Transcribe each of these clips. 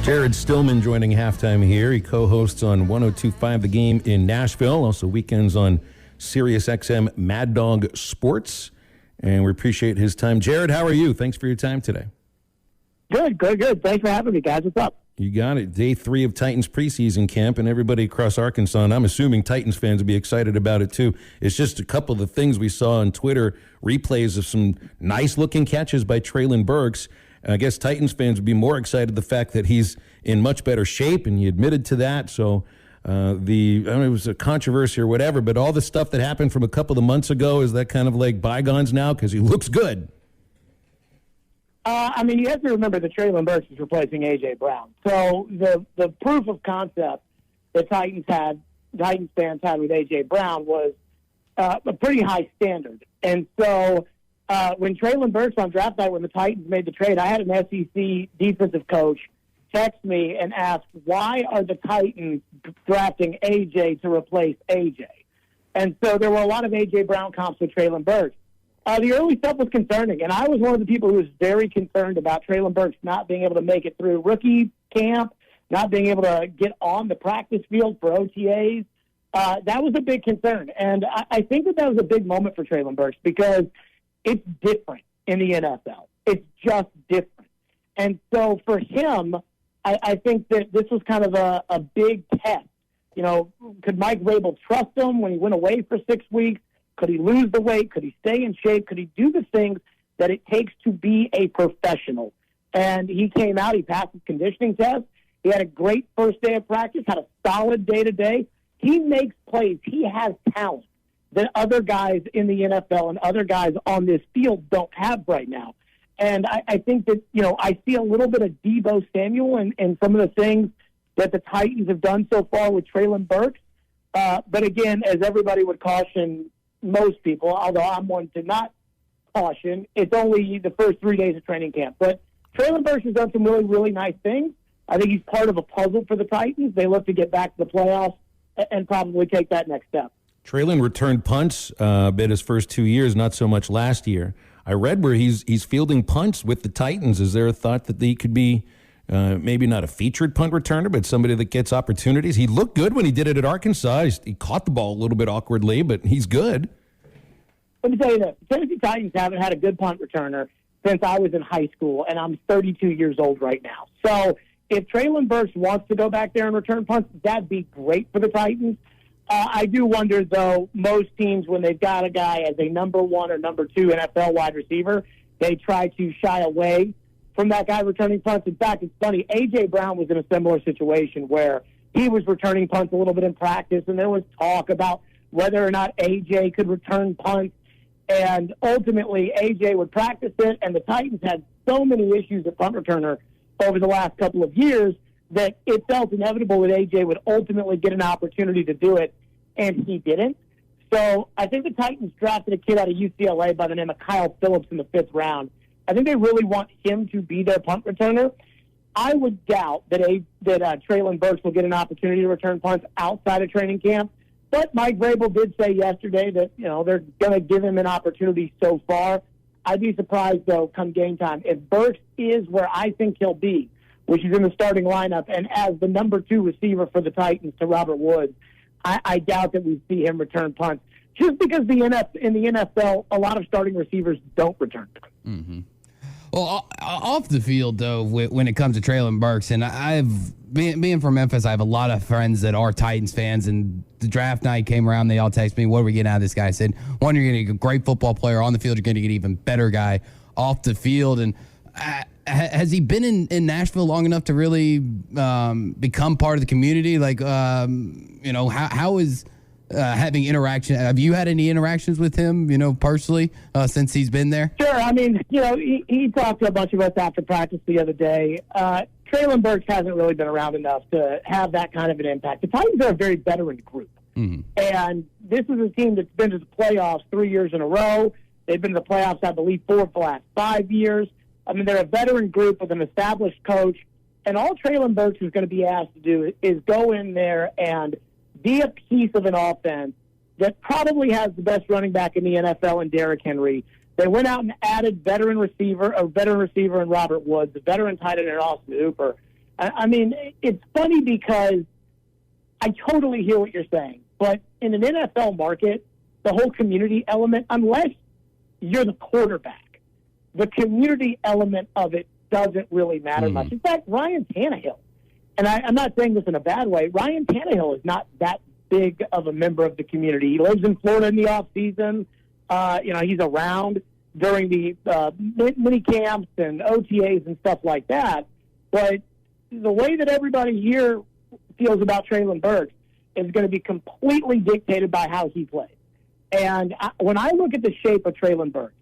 Jared Stillman joining halftime here. He co-hosts on 102.5 The Game in Nashville, also weekends on Sirius XM Mad Dog Sports. And we appreciate his time. Jared, how are you? Thanks for your time today. Good. Thanks for having me, guys. What's up? You got it. Day 3 of Titans preseason camp, and everybody across Arkansas, and I'm assuming Titans fans will be excited about it too. It's just a couple of the things we saw on Twitter, replays of some nice-looking catches by Treylon Burks. And I guess Titans fans would be more excited the fact that he's in much better shape, and he admitted to that. So I don't know, it was a controversy or whatever, but all the stuff that happened from a couple of months ago, is that kind of like bygones now because he looks good? You have to remember that Treylon Burks is replacing A.J. Brown. So the proof of concept that Titans fans had with A.J. Brown was a pretty high standard. And so when Treylon Burks on draft night, when the Titans made the trade, I had an SEC defensive coach text me and ask, why are the Titans drafting A.J. to replace A.J.? And so there were a lot of A.J. Brown comps with Treylon Burks. The early stuff was concerning, and I was one of the people who was very concerned about Treylon Burks not being able to make it through rookie camp, not being able to get on the practice field for OTAs. That was a big concern, and I think that was a big moment for Treylon Burks because it's different in the NFL. It's just different. And so for him, I think that this was kind of a big test. You know, could Mike Vrabel trust him when he went away for 6 weeks? Could he lose the weight? Could he stay in shape? Could he do the things that it takes to be a professional? And he came out, he passed his conditioning test. He had a great first day of practice, had a solid day-to-day. He makes plays. He has talent that other guys in the NFL and other guys on this field don't have right now. And I think that, I see a little bit of Deebo Samuel and some of the things that the Titans have done so far with Treylon Burks. But again, as everybody would caution most people, although I'm one to not caution, it's only the first 3 days of training camp. But Treylon Burks has done some really, really nice things. I think he's part of a puzzle for the Titans. They look to get back to the playoffs and probably take that next step. Treylon returned punts a bit his first 2 years, not so much last year. I read where he's fielding punts with the Titans. Is there a thought that he could be maybe not a featured punt returner, but somebody that gets opportunities? He looked good when he did it at Arkansas. He caught the ball a little bit awkwardly, but he's good. Let me tell you this. The Tennessee Titans haven't had a good punt returner since I was in high school, and I'm 32 years old right now. So if Treylon Burks wants to go back there and return punts, that'd be great for the Titans. I do wonder, though, most teams, when they've got a guy as a number 1 or number 2 NFL wide receiver, they try to shy away from that guy returning punts. In fact, it's funny, A.J. Brown was in a similar situation where he was returning punts a little bit in practice, and there was talk about whether or not A.J. could return punts. And ultimately, A.J. would practice it, and the Titans had so many issues at punt returner over the last couple of years that it felt inevitable that A.J. would ultimately get an opportunity to do it, and he didn't. So I think the Titans drafted a kid out of UCLA by the name of Kyle Phillips in the 5th round. I think they really want him to be their punt returner. I would doubt that Treylon Burks will get an opportunity to return punts outside of training camp. But Mike Vrabel did say yesterday that, they're going to give him an opportunity so far. I'd be surprised, though, come game time. If Burks is where I think he'll be, which is in the starting lineup, and as the number 2 receiver for the Titans to Robert Woods, I doubt that we see him return punts. Just because in the NFL, a lot of starting receivers don't return punts. Mm-hmm. Well, off the field, though, when it comes to Treylon Burks, and being from Memphis, I have a lot of friends that are Titans fans, and the draft night came around, they all text me, what are we getting out of this guy? I said, one, you're going to get a great football player on the field, you're going to get an even better guy off the field, and has he been in Nashville long enough to really become part of the community? Like, how is having interaction? Have you had any interactions with him, personally, since he's been there? Sure. He talked to a bunch of us after practice the other day. Treylon Burks hasn't really been around enough to have that kind of an impact. The Titans are a very veteran group. Mm-hmm. And this is a team that's been to the playoffs 3 years in a row. They've been to the playoffs, I believe, 4 of the last 5 years. They're a veteran group with an established coach. And all Treylon Burks is going to be asked to do is go in there and be a piece of an offense that probably has the best running back in the NFL in Derrick Henry. They went out and added veteran receiver in Robert Woods, a veteran tight end in Austin Hooper. I mean, it's funny because I totally hear what you're saying, but in an NFL market, the whole community element, unless you're the quarterback, the community element of it doesn't really matter much. In fact, Ryan Tannehill, and I'm not saying this in a bad way, Ryan Tannehill is not that big of a member of the community. He lives in Florida in the off season. He's around during the mini camps and OTAs and stuff like that. But the way that everybody here feels about Treylon Burks is going to be completely dictated by how he plays. And when I look at the shape of Treylon Burks,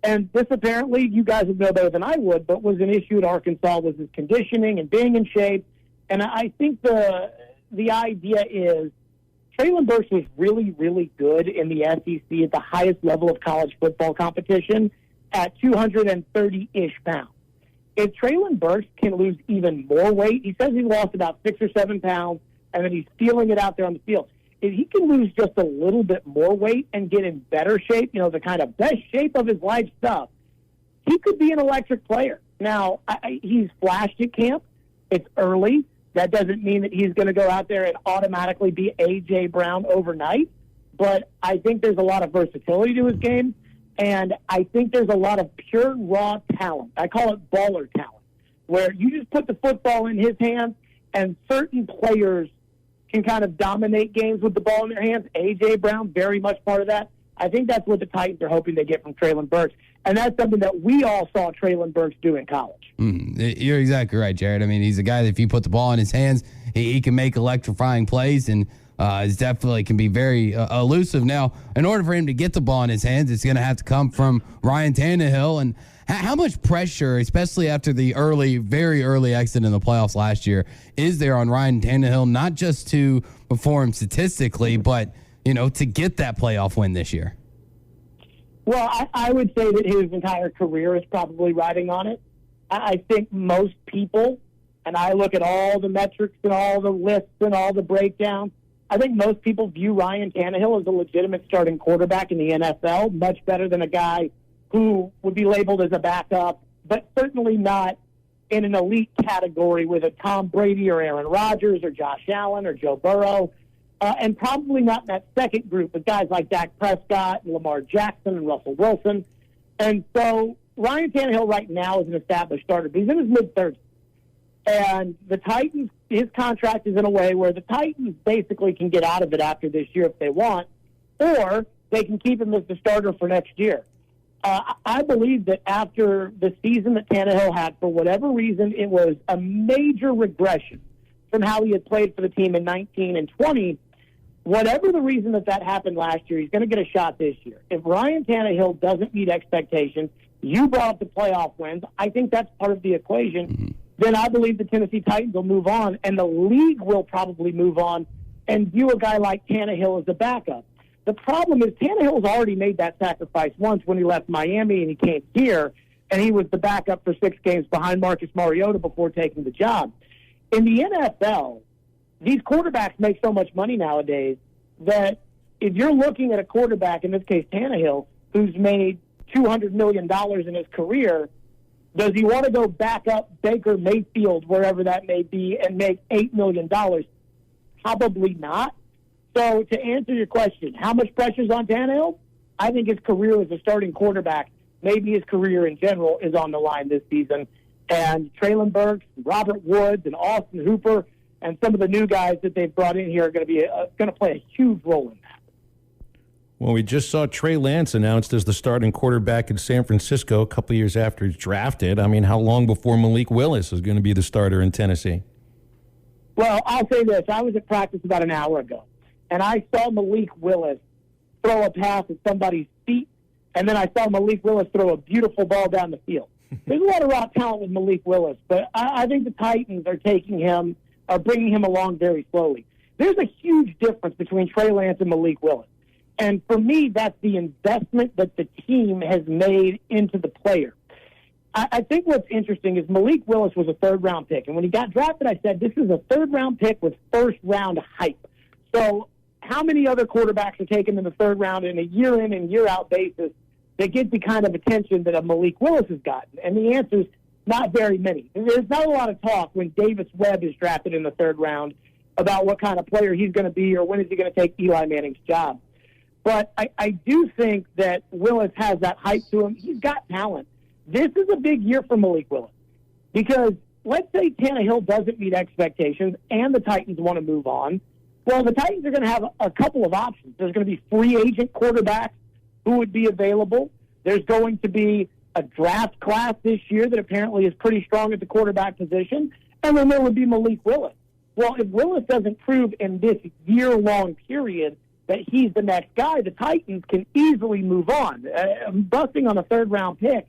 and this apparently you guys would know better than I would, but was an issue at Arkansas, was his conditioning and being in shape. And I think the idea is Treylon Burks was really, really good in the SEC at the highest level of college football competition at 230-ish pounds. If Treylon Burks can lose even more weight, he says he lost about 6 or 7 pounds, and then he's feeling it out there on the field. If he can lose just a little bit more weight and get in better shape, the kind of best shape of his life stuff, he could be an electric player. Now, he's flashed at camp. It's early. That doesn't mean that he's going to go out there and automatically be A.J. Brown overnight, but I think there's a lot of versatility to his game, and I think there's a lot of pure, raw talent. I call it baller talent, where you just put the football in his hands, and certain players can kind of dominate games with the ball in their hands. A.J. Brown, very much part of that. I think that's what the Titans are hoping they get from Treylon Burks, and that's something that we all saw Treylon Burks do in college. You're exactly right, Jared. I mean, he's a guy that if you put the ball in his hands, he can make electrifying plays, and is definitely can be very elusive. Now, in order for him to get the ball in his hands, it's going to have to come from Ryan Tannehill. And how much pressure, especially after the very early exit in the playoffs last year, is there on Ryan Tannehill, not just to perform statistically, but to get that playoff win this year? Well, I would say that his entire career is probably riding on it. I think most people, and I look at all the metrics and all the lists and all the breakdowns, I think most people view Ryan Tannehill as a legitimate starting quarterback in the NFL, much better than a guy who would be labeled as a backup, but certainly not in an elite category with a Tom Brady or Aaron Rodgers or Josh Allen or Joe Burrow, and probably not in that second group with guys like Dak Prescott and Lamar Jackson and Russell Wilson. And so Ryan Tannehill right now is an established starter, but he's in his mid-30s. And the Titans, his contract is in a way where the Titans basically can get out of it after this year if they want, or they can keep him as the starter for next year. I believe that after the season that Tannehill had, for whatever reason, it was a major regression from how he had played for the team in 19 and 20. Whatever the reason that happened last year, he's going to get a shot this year. If Ryan Tannehill doesn't meet expectations, you brought up the playoff wins, I think that's part of the equation. Then I believe the Tennessee Titans will move on, and the league will probably move on and view a guy like Tannehill as a backup. The problem is Tannehill's already made that sacrifice once when he left Miami and he came here, and he was the backup for 6 games behind Marcus Mariota before taking the job. In the NFL, these quarterbacks make so much money nowadays that if you're looking at a quarterback, in this case Tannehill, who's made $200 million in his career, does he want to go back up Baker Mayfield, wherever that may be, and make $8 million? Probably not. So to answer your question, how much pressure is on Tannehill? I think his career as a starting quarterback, maybe his career in general, is on the line this season. And Treylon Burks, Robert Woods, and Austin Hooper, and some of the new guys that they've brought in here are going to play a huge role in that. Well, we just saw Trey Lance announced as the starting quarterback in San Francisco a couple years after he's drafted. I mean, how long before Malik Willis is going to be the starter in Tennessee? Well, I'll say this. I was at practice about an hour ago, and I saw Malik Willis throw a pass at somebody's feet, and then I saw Malik Willis throw a beautiful ball down the field. There's a lot of raw talent with Malik Willis, but I think the Titans are bringing him along very slowly. There's a huge difference between Trey Lance and Malik Willis. And for me, that's the investment that the team has made into the player. I think what's interesting is Malik Willis was a third-round pick. And when he got drafted, I said, this is a third-round pick with first-round hype. So how many other quarterbacks are taken in the third round in a year-in and year-out basis that get the kind of attention that a Malik Willis has gotten? And the answer is Not very many. There's not a lot of talk when Davis Webb is drafted in the third round about what kind of player he's going to be or when is he going to take Eli Manning's job. But I do think that Willis has that hype to him. He's got talent. This is a big year for Malik Willis because let's say Tannehill doesn't meet expectations and the Titans want to move on. Well, the Titans are going to have a couple of options. There's going to be free agent quarterbacks who would be available. There's going to be a draft class this year that apparently is pretty strong at the quarterback position. And then there would be Malik Willis. Well, if Willis doesn't prove in this year-long period that he's the next guy, the Titans can easily move on. Busting on a third-round pick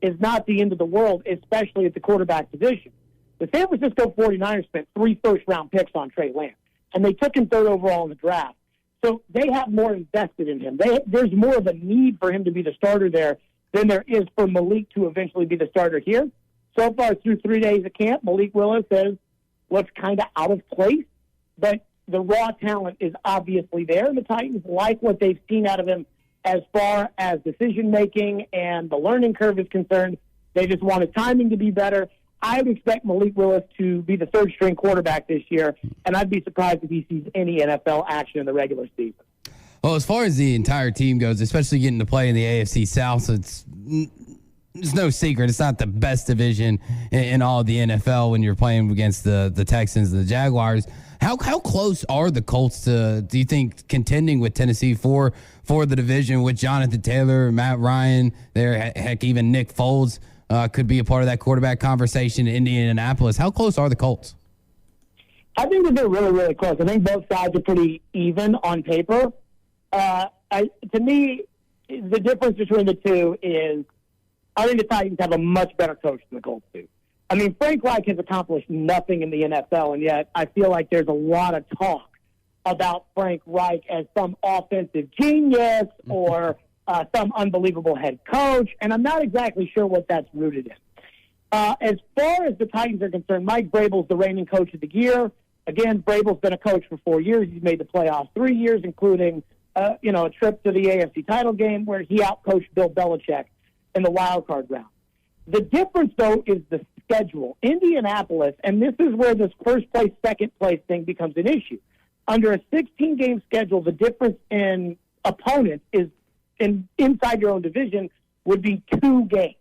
is not the end of the world, especially at the quarterback position. The San Francisco 49ers spent 3 first-round picks on Trey Lance, and they took him third overall in the draft. So they have more invested in him. There's more of a need for him to be the starter there than there is for Malik to eventually be the starter here. So far, through 3 days of camp, Malik Willis says what's kind of out of place, but the raw talent is obviously there, and the Titans like what they've seen out of him as far as decision-making and the learning curve is concerned. They just want his timing to be better. I would expect Malik Willis to be the third-string quarterback this year, and I'd be surprised if he sees any NFL action in the regular season. Well, as far as the entire team goes, especially getting to play in the AFC South, it's no secret. It's not the best division in all of the NFL when you're playing against the Texans and the Jaguars. How close are the Colts to, do you think, contending with Tennessee for the division with Jonathan Taylor, Matt Ryan, there, heck, even Nick Foles could be a part of that quarterback conversation in Indianapolis? How close are the Colts? I think that they're really, really close. I think both sides are pretty even on paper. To me, the difference between the two is I think the Titans have a much better coach than the Colts do. I mean, Frank Reich has accomplished nothing in the NFL, and yet I feel like there's a lot of talk about Frank Reich as some offensive genius or some unbelievable head coach, and I'm not exactly sure what that's rooted in. As far as the Titans are concerned, Mike Vrabel's the reigning coach of the year. Again, Vrabel's been a coach for 4 years. He's made the playoffs 3 years, including a trip to the AFC title game where he outcoached Bill Belichick in the wild card round. The difference, though, is the schedule. Indianapolis, and this is where this first place, second place thing becomes an issue. Under a 16-game schedule, the difference in opponents is inside your own division would be 2 games.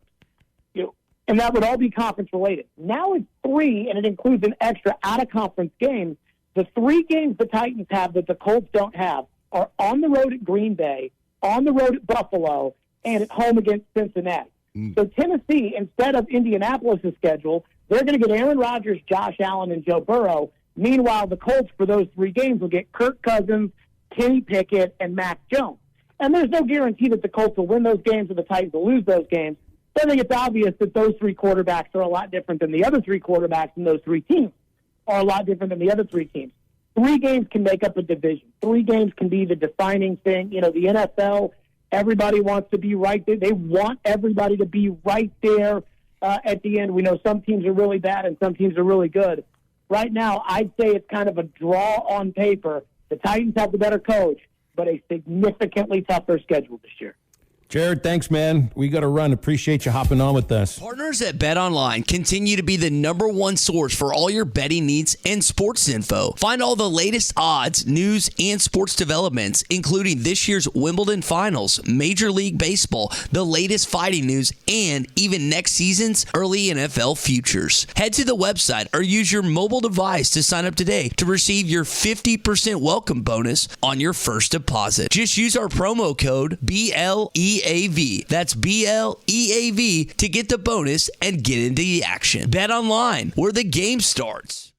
And that would all be conference related. Now it's 3, and it includes an extra out-of-conference game. The 3 games the Titans have that the Colts don't have are on the road at Green Bay, on the road at Buffalo, and at home against Cincinnati. So Tennessee, instead of Indianapolis' schedule, they're going to get Aaron Rodgers, Josh Allen, and Joe Burrow. Meanwhile, the Colts, for those 3 games, will get Kirk Cousins, Kenny Pickett, and Mac Jones. And there's no guarantee that the Colts will win those games or the Titans will lose those games. So I think it's obvious that those 3 quarterbacks are a lot different than the other 3 quarterbacks, and those 3 teams are a lot different than the other 3 teams. 3 games can make up a division. 3 games can be the defining thing. The NFL, everybody wants to be right there. They want everybody to be right there at the end. We know some teams are really bad and some teams are really good. Right now, I'd say it's kind of a draw on paper. The Titans have the better coach, but a significantly tougher schedule this year. Jared, thanks, man. We got to run. Appreciate you hopping on with us. Partners at BetOnline continue to be the #1 source for all your betting needs and sports info. Find all the latest odds, news, and sports developments, including this year's Wimbledon Finals, Major League Baseball, the latest fighting news, and even next season's early NFL futures. Head to the website or use your mobile device to sign up today to receive your 50% welcome bonus on your first deposit. Just use our promo code BLEAV. That's BLEAV to get the bonus and get into the action. Bet online, where the game starts.